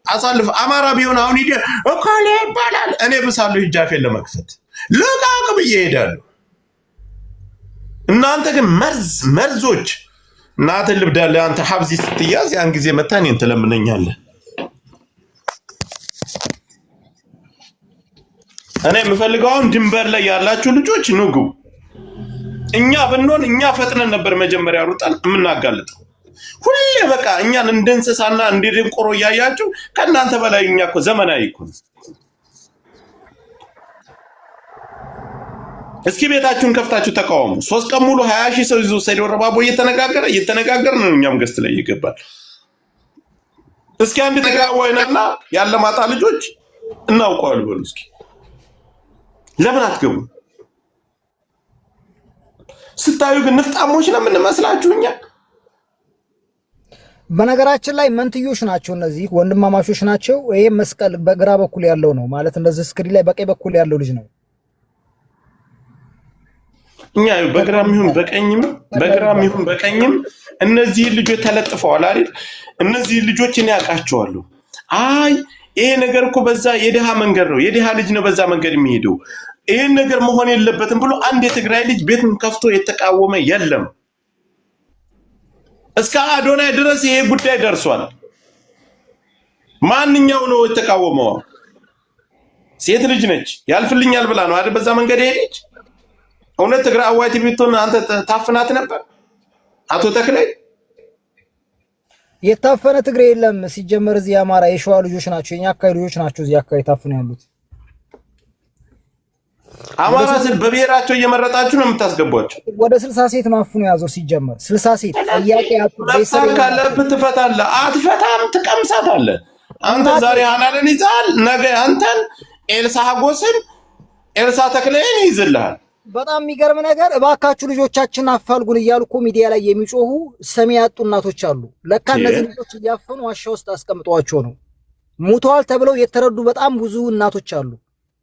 አሳልፍ አማራ ቢሆን አሁን ሂደ እኮሌ ይባላል እኔ ብሳለሁ ሂጃፌን ለመክፈት ልቃቅ ብዬ እሄዳለሁ። እናንተ ግን መርዞች እናትን ልብዳለ አንተ ሀብዚ ስትያዝ ያን ጊዜ መታ እኔን ትለምነኛለህ። እኔ የምፈልገው አሁን ድንበር ላይ ያላችሁ ልጆች ንጉ። እኛ ብንሆን እኛ ፈጥነን ነበር መጀመሪያ ሩጣን የምናጋልጠው። ሁሌ በቃ እኛን እንደ እንስሳና እንደ ደንቆሮ እያያችሁ ከእናንተ በላይ እኛ እኮ ዘመናዊ እኮ ነው። እስኪ ቤታችሁን ከፍታችሁ ተቃወሙ። 3 ቀን ሙሉ 20 ሺህ ሰው ይዞ ሰይዶ ረባቦ እየተነጋገረ ነው። እኛም ገስት ላይ ይገባል። እስኪ አንድ ተጋዋይናና ያለ ማጣ ልጆች እናውቀዋል በሉ እስኪ ለምን አትገቡ? ስታዩ ግን ንፍጣሞች ነው የምንመስላችሁ እኛ። በነገራችን ላይ መንትዮሽ ናቸው እነዚህ ወንድማማቾች ናቸው። ይሄ መስቀል በግራ በኩል ያለው ነው ማለት እንደዚህ ስክሪን ላይ በቀኝ በኩል ያለው ልጅ ነው። እኛ በግራም ይሁን በቀኝም እነዚህ ልጆች ተለጥፈዋል አይደል? እነዚህ ልጆች እኔ ያውቃቸዋለሁ። አይ ይሄ ነገር እኮ በዛ የደሃ መንገድ ነው፣ የደሃ ልጅ ነው በዛ መንገድ የሚሄደው፣ ይሄን ነገር መሆን የለበትም ብሎ አንድ የትግራይ ልጅ ቤቱን ከፍቶ የተቃወመ የለም። እስከ አዶናይ ድረስ ይሄ ጉዳይ ደርሷል። ማንኛው ነው የተቃወመው? ሴት ልጅ ነች ያልፍልኛል ብላ ነው አይደል በዛ መንገድ ሄደች። እውነት ትግራይ አዋይቲ ቢቶን አንተ ታፍናት ነበር? አቶ ተክላይ የታፈነ ትግሬ የለም። ሲጀመር እዚህ አማራ የሸዋ ልጆች ናቸው፣ የኛ አካባቢ ልጆች ናቸው እዚህ አካባቢ ታፍነው ያሉት። አማራ ስል በብሔራቸው እየመረጣችሁ ነው የምታስገቧቸው። ወደ 60 ሴት ነው አፍኖ ያዘው። ሲጀመር 60 ሴት ጥያቄ መፍታት ካለብህ ትፈታለህ፣ አትፈታም ትቀምሳታለህ። አንተ ዛሬ ሀናንን ይዛል፣ ነገ አንተን ኤልሳ ሀጎስን ኤልሳ ተክለይን ይዝልሃል። በጣም የሚገርም ነገር እባካችሁ ልጆቻችን አፋልጉን እያሉ እኮ ሚዲያ ላይ የሚጮሁ ሰሚ ያጡ እናቶች አሉ። ለካ እነዚህ ልጆች እያፈኑ ዋሻ ውስጥ አስቀምጧቸው ነው። ሙተዋል ተብለው የተረዱ በጣም ብዙ እናቶች አሉ።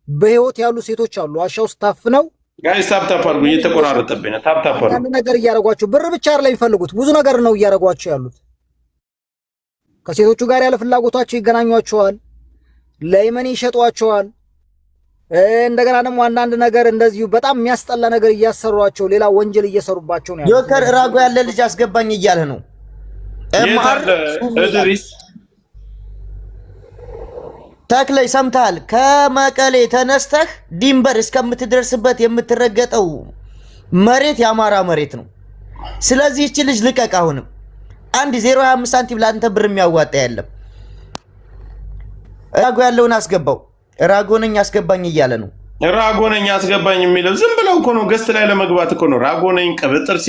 በህይወት ያሉ ሴቶች አሉ ዋሻ ውስጥ ታፍነው። ጋይስ ታፕታፕ አድርጉ፣ እየተቆራረጠብኝ ነው። ታፕታፕ አድርጉ። አንድ ነገር እያረጓቸው ብር ብቻ አይደለም የሚፈልጉት፣ ብዙ ነገር ነው እያረጓቸው ያሉት። ከሴቶቹ ጋር ያለ ፍላጎታቸው ይገናኟቸዋል፣ ለየመን ይሸጧቸዋል። እንደገና ደግሞ አንዳንድ ነገር እንደዚሁ በጣም የሚያስጠላ ነገር እያሰሯቸው ሌላ ወንጀል እየሰሩባቸው ነው። ጆከር ራጎ ያለ ልጅ አስገባኝ እያለ ነው። እድሪስ ተክለይ ሰምተሃል? ከመቀሌ ተነስተህ ድንበር እስከምትደርስበት የምትረገጠው መሬት የአማራ መሬት ነው። ስለዚህ እቺ ልጅ ልቀቅ። አሁንም 0.25 ሳንቲም ለአንተ ብር የሚያዋጣ የለም። ራጎ ያለውን አስገባው። ራጎ ነኝ አስገባኝ እያለ ነው። ራጎ ነኝ አስገባኝ የሚለው ዝም ብለው እኮ ነው፣ ገስት ላይ ለመግባት እኮ ነው። ራጎ ነኝ ቅብጥርስ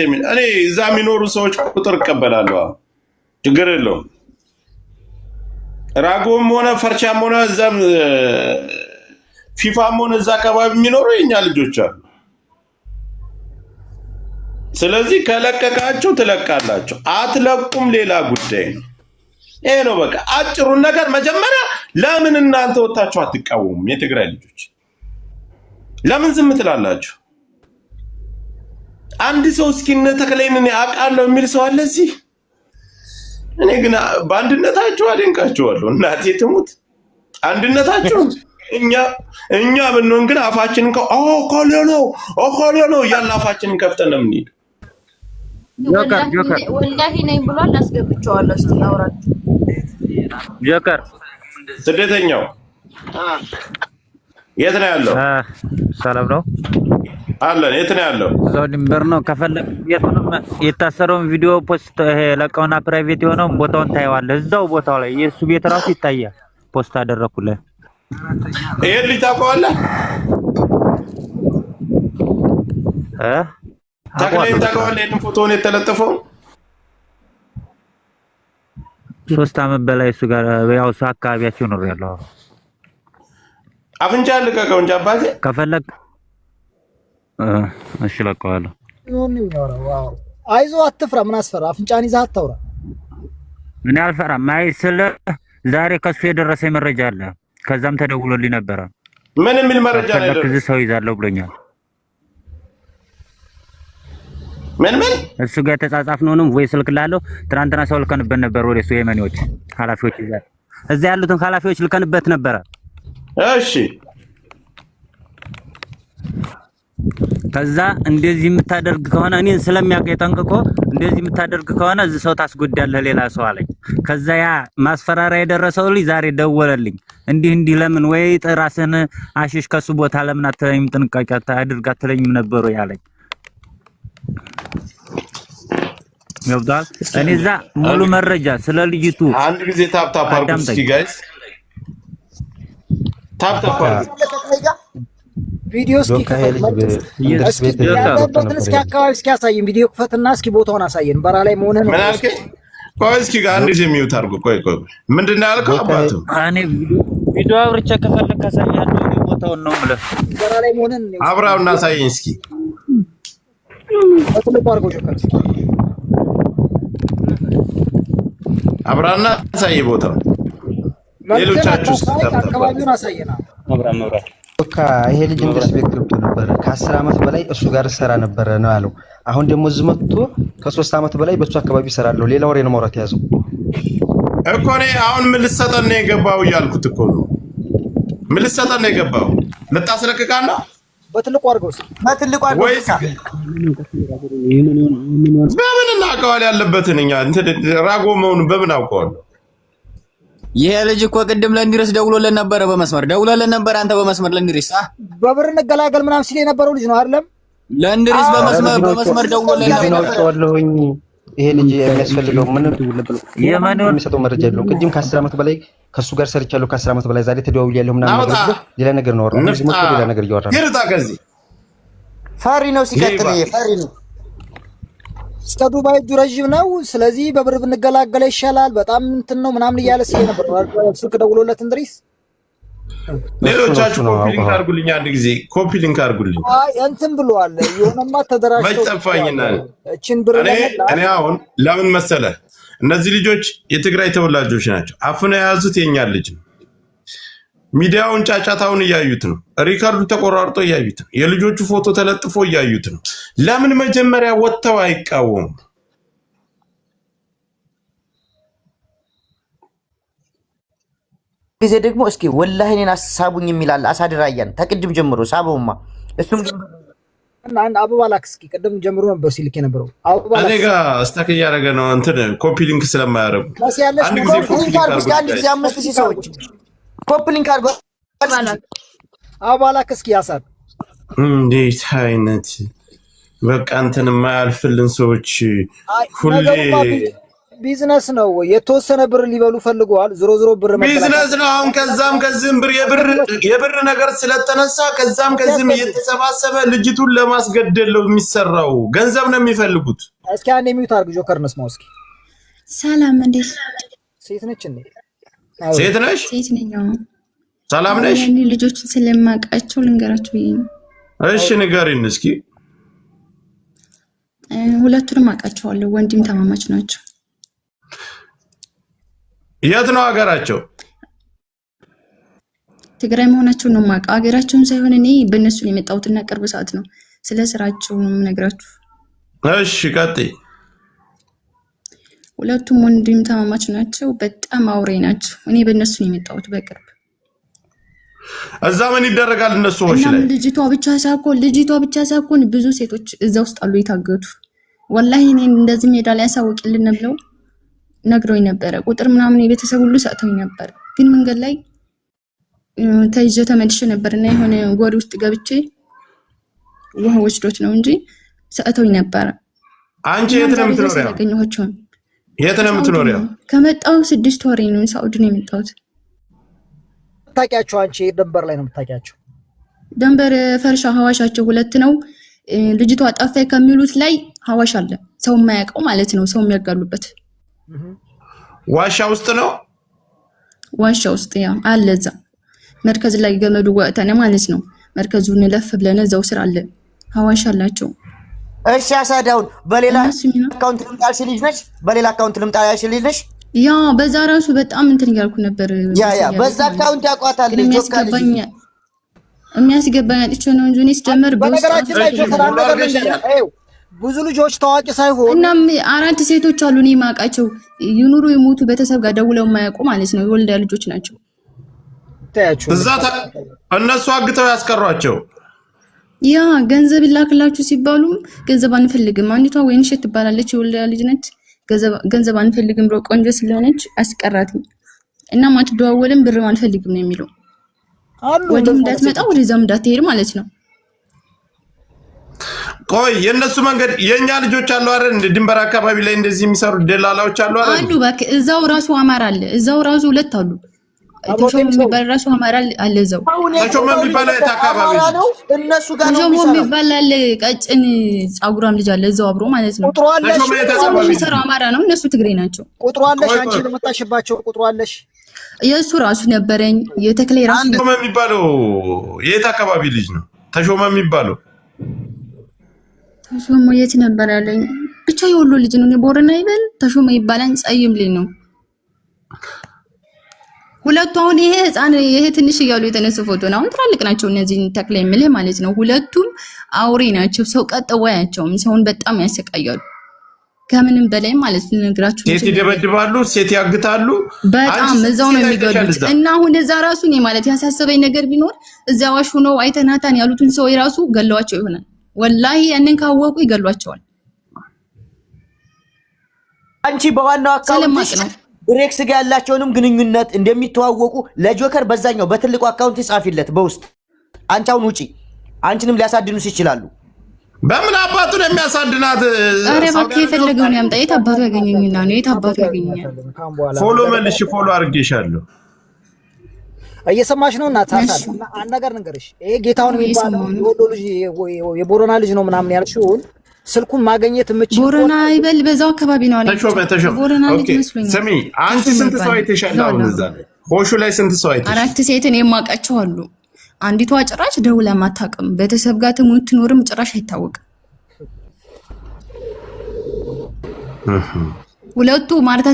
የሚል እኔ እዛ የሚኖሩ ሰዎች ቁጥር እቀበላለሁ፣ ችግር የለውም። ራጎም ሆነ ፈርቻም ሆነ እዛም ፊፋም ሆነ እዛ አካባቢ የሚኖሩ የኛ ልጆች አሉ። ስለዚህ ከለቀቃችሁ ትለቃላችሁ፣ አትለቁም ሌላ ጉዳይ ነው። ይሄ ነው በቃ አጭሩን ነገር። መጀመሪያ ለምን እናንተ ወጣችሁ አትቃወሙም? የትግራይ ልጆች ለምን ዝም ትላላችሁ? አንድ ሰው እስኪነ ተክለይን ያውቃለሁ የሚል ሰው አለ እዚህ? እኔ ግን በአንድነታችሁ አደንቃችኋለሁ። እናቴ ትሙት አንድነታችሁ። እኛ ብንሆን ግን አፋችንን ኮሎ ነው እያልን አፋችንን ከፍተን ነው የምንሄደው። ጆከር ወላሂ ነኝ ብሏል። አስገብቼዋለሁ። እስቲ አውራችሁ ጆከር ስደተኛው የት ነው ያለው? ሰላም ነው አለን። የት ነው ያለው? እዛው ድንበር ነው። ከፈለክ የቱንም የታሰረውን ቪዲዮ ፖስት ለቀውና ፕራይቬት የሆነው ቦታውን ታየዋለህ። እዛው ቦታው ላይ የሱ ቤት ራሱ ይታያል። ፖስት አደረኩልህ። ይሄ ልጅ ታውቀዋለህ? ተክለይን ታውቀዋለህ? ይሄን ፎቶውን የተለጠፈው 3 አመት በላይ እሱ ጋር ያው እሱ አካባቢያቸው ነው ያለው። አፍንጫ ልቀቀው እንጂ አባቴ ከፈለክ እሺ ለቀዋለሁ። አይዞህ አትፍራ። ምን አስፈራ? አፍንጫን ይዘህ አታውራ። ምን አልፈራም። አይ ስለ ዛሬ ከሱ የደረሰኝ መረጃ አለ። ከዛም ተደውሎልኝ ነበረ። ምን የሚል መረጃ ላይ ደረሰ? ከዚህ ሰው ይዛለሁ ብሎኛል። ምን እሱ ጋር ተጻጻፍነውንም ወይ ስልክ ላለው ትናንትና ሰው ልከንበት ነበር ወደ እሱ የመኔዎች ኃላፊዎች ይዛል እዛ ያሉትን ኃላፊዎች ልከንበት ነበረ። እሺ ከዛ እንደዚህ የምታደርግ ከሆነ እኔን ስለሚያውቀኝ ጠንቅቆ እንደዚህ የምታደርግ ከሆነ እዚህ ሰው ታስጎዳለህ ሌላ ሰው አለኝ። ከዛ ያ ማስፈራሪያ የደረሰው ልጅ ዛሬ ደወለልኝ። እንዲህ ለምን ወይ ራስህን አሽሽ ከሱ ቦታ ለምን አትለኝም? ጥንቃቄ አድርግ አትለኝም ነበሩ ያለኝ። ይወዳል እኔ እዛ ሙሉ መረጃ ስለ ልጅቱ አንድ ጊዜ ታፕ አድርጉ እስኪ ጋይስ፣ ታፕ አድርጉ። ቪዲዮ እስኪ ያለበትን እስኪ አካባቢ እስኪ ያሳየን። ቪዲዮ ክፈትና እስኪ ቦታውን አሳየን። በራ ላይ መሆንህን ምን አልከኝ? ቆይ እስኪ ጋር አንድ ጊዜ ሚውት አድርጉ። ቆይ ምንድን ነው ያልከው አባቱ? እኔ ቪዲዮ አብርቼ ከፈለክ አሳያለሁ። ቦታውን ነው የምልህ። በራ ላይ መሆንህን አብራውና አሳየኝ እስኪ። በትልቁ አድርጎ ጆከር እስኪ አብራና አሳይ ቦታው። ሌሎቻችሁ አካባቢውን አሳየና አብራ ይሄ ልጅ እንግዲህ ቤት ገብቶ ነበር። ከ10 ዓመት በላይ እሱ ጋር ሰራ ነበር ነው ያለው። አሁን ደግሞ እዚህ መጥቶ ከ3 ዓመት በላይ በሱ አካባቢ ሰራለሁ። ሌላ ወሬ ነው ማውራት ያዘው እኮ ነው። አሁን ምን ልትሰጠን ነው የገባው እያልኩት እኮ ነው። ምን ልትሰጠን ነው የገባው? ልታስለቅቃና በትልቁ አድርገው በትልቁ አድርገው በምን እናውቀዋል? ያለበትን እኛ ራጎ መሆኑን በምን አውቀዋለሁ? ይሄ ልጅ እኮ ቅድም ለእንድሪስ ደውሎልን ነበረ። በመስመር ደውሎልን ነበር። አንተ በመስመር ለእንድሪስ በብር እንገላገል ምናምን ሲል የነበረው ልጅ ነው አይደለም? ለእንድሪስ በመስመር ደውሎልን ነበር። ይሄ ልጅ የሚያስፈልገው ምን የሚሰጠው መረጃ የለውም። ቅድም ከ10 ዓመት በላይ ከሱ ጋር ሰርቻለሁ። ከ10 ዓመት በላይ ዛሬ ተደዋውያለሁ ምናምን ነገር ሌላ ነገር ነው ወራ ሌላ ነገር እያወራ ነው። ይርታ ከዚህ ፈሪ ነው ሲቀጥል ፈሪ ነው። እስከ ዱባይ እጁ ረዥም ነው። ስለዚህ በብር ብንገላገለ ይሻላል በጣም እንትን ነው ምናምን እያለ ሲል ነበር። ስልክ ደውሎለት እንድሪስ ሌሎቻችሁ ኮፒ ሊንክ አድርጉልኝ። አንድ ጊዜ ኮፒ ሊንክ አድርጉልኝ። አይ እንትን ብሏል። የሆነማ ተደራጅተው መጨፋኝና እቺን ብር እኔ አሁን ለምን መሰለህ እነዚህ ልጆች የትግራይ ተወላጆች ናቸው። አፍነው የያዙት የኛ ልጅ ነው። ሚዲያውን ጫጫታውን እያዩት ነው። ሪካርዱ ተቆራርጦ እያዩት ነው። የልጆቹ ፎቶ ተለጥፎ እያዩት ነው። ለምን መጀመሪያ ወጥተው አይቃወሙ? ጊዜ ደግሞ እስኪ ወላሂ እኔን አሳቡኝ የሚላል አሳድራያን ተቅድም ጀምሮ ሳበውማ እሱም አበባ ላክ እስኪ ቅድም ጀምሮ ነበር ሲልክ የነበረው አበባ እኔ ጋር ስታክ እያደረገ ነው። እንትን ኮፒ ሊንክ ስለማያደርጉ አንድ ጊዜ ኮፒ ሊንክ አድርጉ። አንድ ጊዜ 5000 ሰዎች ኮፒ ሊንክ አድርጉ። አበባ ላክ እስኪ ያሳብ እንዴት አይነት በቃ እንትን የማያልፍልን ሰዎች ሁሌ ቢዝነስ ነው። የተወሰነ ብር ሊበሉ ፈልገዋል። ዞሮ ብር ቢዝነስ ነው። አሁን ከዛም ከዚህም ብር የብር ነገር ስለተነሳ ከዛም ከዚህም እየተሰባሰበ ልጅቱን ለማስገደል ነው የሚሰራው። ገንዘብ ነው የሚፈልጉት። እስኪ አንዴ ሚውት አድርግ ጆከር ነስማው እስኪ። ሰላም እንዴት ሴት ነች እንዴ? ሴት ነሽ? ሴት ነኝ። ሰላም ነሽ? እኔ ልጆችን ስለማውቃቸው ልንገራቸው ብዬ ነው። እሺ ንገሪን እስኪ። ሁለቱንም አውቃቸዋለሁ። ወንድም ተማማች ናቸው። የት ነው ሀገራቸው? ትግራይ መሆናቸው ነው የማውቀው። ሀገራቸውን ሳይሆን እኔ በእነሱ ነው የመጣሁትና ቅርብ ሰዓት ነው ስለ ስራቸው ነው የምነግራችሁ። እሺ ቀጥይ። ሁለቱም ወንድም ተማማች ናቸው። በጣም አውሬ ናቸው። እኔ በእነሱ ነው የመጣሁት በቅርብ። እዛ ምን ይደረጋል እነሱ ሆሽ ላይ? ልጅቷ ብቻ ሳይሆን ብዙ ሴቶች እዛ ውስጥ አሉ የታገዱ። ወላሂ እኔ እንደዚህ ሜዳ ላይ ያሳውቅልን ብለው ነግሮኝ ነበረ። ቁጥር ምናምን የቤተሰብ ሁሉ ሰጥተውኝ ነበር። ግን መንገድ ላይ ተይዤ ተመልሼ ነበርና የሆነ ጎሪ ውስጥ ገብቼ ውሃ ወስዶት ነው እንጂ ሰጥተውኝ ነበር። አንቺ የት ነው የምትኖሪው? የት ነው የምትኖሪው? ከመጣሁ 6 ወሬ ነው። ሳውዲ ነው የመጣሁት። ታውቂያቸው? አንቺ ደንበር ላይ ነው የምታውቂያቸው? ደንበር ፈርሻ ሐዋሻቸው 2 ነው። ልጅቷ ጠፋይ ከሚሉት ላይ ሐዋሽ አለ። ሰው የማያውቀው ማለት ነው። ሰው የሚያጋሉበት ዋሻ ውስጥ ነው። ዋሻ ውስጥ ያ አለ። እዛ መርከዝ ላይ ገመዱ ወጣነ ማለት ነው። መርከዙን ለፍ ብለን እዛው ስራ አለ። ሐዋሽ አላቸው። እሺ አሳዳውን በሌላ አካውንት ልምጣልሽ ልጅ ነሽ? በሌላ አካውንት ልምጣልሽ ልጅ ነሽ? ያ በዛ ራሱ በጣም እንትን ያልኩ ነበር። ያ በዛ አካውንት ያቋታል። የሚያስገባኝ አጥቼ ነው እንጂ እኔስ ጀመር በነገራችን ላይ ጆከር አንድ ነገር ብዙ ልጆች ታዋቂ ሳይሆኑ እናም 4 ሴቶች አሉ እኔ የማውቃቸው ይኑሩ ይሞቱ ቤተሰብ ጋር ደውለው የማያውቁ ማለት ነው። የወልዳ ልጆች ናቸው። ታያችሁ እዛ እነሱ አግተው ያስቀሯቸው። ያ ገንዘብ ይላክላችሁ ሲባሉ ገንዘብ አንፈልግም። አንዲቷ ወይንሸት ትባላለች የወልዳ ልጅ ነች። ገንዘብ አንፈልግም ብሎ ቆንጆ ስለሆነች አስቀራት እና ማትደዋወልም ብር አንፈልግም ነው የሚለው። ወዲህም እንዳትመጣ ወደዛም እንዳትሄድ ማለት ነው። ቆይ የነሱ መንገድ የኛ ልጆች አሉ አይደል? እንደ ድንበር አካባቢ ላይ እንደዚህ የሚሰሩ ደላላዎች አሉ አይደል? አሉ እባክህ። እዛው ራሱ አማራ አለ። እዛው ራሱ 2 አሉ። ተሾመ የሚባል ራሱ አማራ አለ። እዛው ተሾመ የሚባል የት አካባቢ ነው? እነሱ ጋር ነው ተሾመ የሚባል አለ። ቀጭን ጻጉራም ልጅ አለ እዛው አብሮ ማለት ነው። ተሾመ የት አካባቢ የሚሰራው አማራ ነው። እነሱ ትግሬ ናቸው። ቁጥሩ አለሽ አንቺ ለመጣሽባቸው ቁጥሩ አለሽ? የእሱ ራሱ ነበረኝ። የተክሌ ራሱ ተሾመ የሚባለው የት አካባቢ ልጅ ነው? ተሾመ የሚባለው ተሾመ የት ነበር ያለኝ? ብቻ የወሎ ልጅ ነው። ቦረና ይበል ተሾመ ይባላል። ጸይም ልጅ ነው። ሁለቱ አሁን ይሄ ህፃን ይሄ ትንሽ እያሉ የተነሱ ፎቶ ነው። አሁን ትላልቅ ናቸው እነዚህ ተክሌ የምልህ ማለት ነው። ሁለቱም አውሬ ናቸው። ሰው ቀጠው ያያቸውም ሰውን በጣም ያሰቃያሉ። ከምንም በላይ ማለት ልነግራችሁ ሴት ይደበድባሉ፣ ሴት ያግታሉ። በጣም እዛው ነው የሚገሉት። እና አሁን እዛ ራሱ እኔ ማለት ያሳሰበኝ ነገር ቢኖር እዛ ዋሹ ነው አይተናታን ያሉትን ሰው ራሱ ገለዋቸው ይሆናል። ወላሂ ያንን ካወቁ ይገሏቸዋል። አንቺ በዋናው አካውንት ነው ብሬክስ ጋር ያላቸውንም ግንኙነት እንደሚተዋወቁ ለጆከር በዛኛው በትልቁ አካውንት ጻፊለት በውስጥ አንቺ አሁን ውጪ አንቺንም ሊያሳድኑስ ይችላሉ። በምን አባቱ ነው የሚያሳድናት? አረ እባክህ የፈለገውን ያምጣ። የት አባቱ ያገኘኝና ነው? የት አባቱ ያገኘኛል? ፎሎ መልሽ፣ ፎሎ አድርጌሻለሁ። እየሰማሽ ነው? እና ታሳል አንድ ነገር ንገርሽ። ይሄ ጌታውን የሚባለው የወሎ ልጅ የቦረና ልጅ ነው ምናምን ያልሽውን ስልኩን ማግኘት የምችል ቦረና ይበል በዛው አካባቢ ነው አለ። ተሾመ ቦረና ልጅ መስሎኛል። ስሚ አንቺ ስንት ሰው አይተሻል? አሁን እዛ ሆሹ ላይ ስንት ሰው አይተሽ? 4 ሴትን የማውቃቸው አሉ። አንዲቷ ጭራሽ ደውላ ማታውቅም። ቤተሰብ ጋር ትኖርም ጭራሽ አይታወቅም። ሁለቱ ማርታ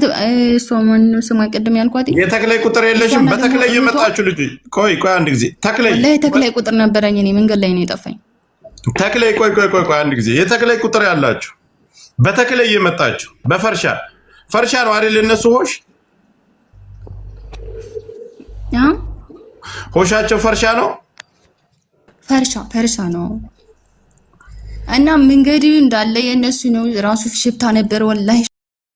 ሶማን ስማ ቀደም ያልኳት የተክላይ ቁጥር የለሽም? በተክላይ የመጣችሁ ልጅ ቆይ አንድ ጊዜ ተክላይ ተክላይ ቁጥር ነበረኝ እኔ መንገድ ላይ ነው የጠፋኝ። ተክላይ ቆይ አንድ ጊዜ የተክላይ ቁጥር ያላችሁ በተክላይ የመጣችሁ በፈርሻ ነው አይደል? እነሱ ሆሻቸው ፈርሻ ነው። ፈርሻ ነው። እና መንገድ እንዳለ የነሱ ነው። ራሱ ሽፍታ ነበር ወላሂ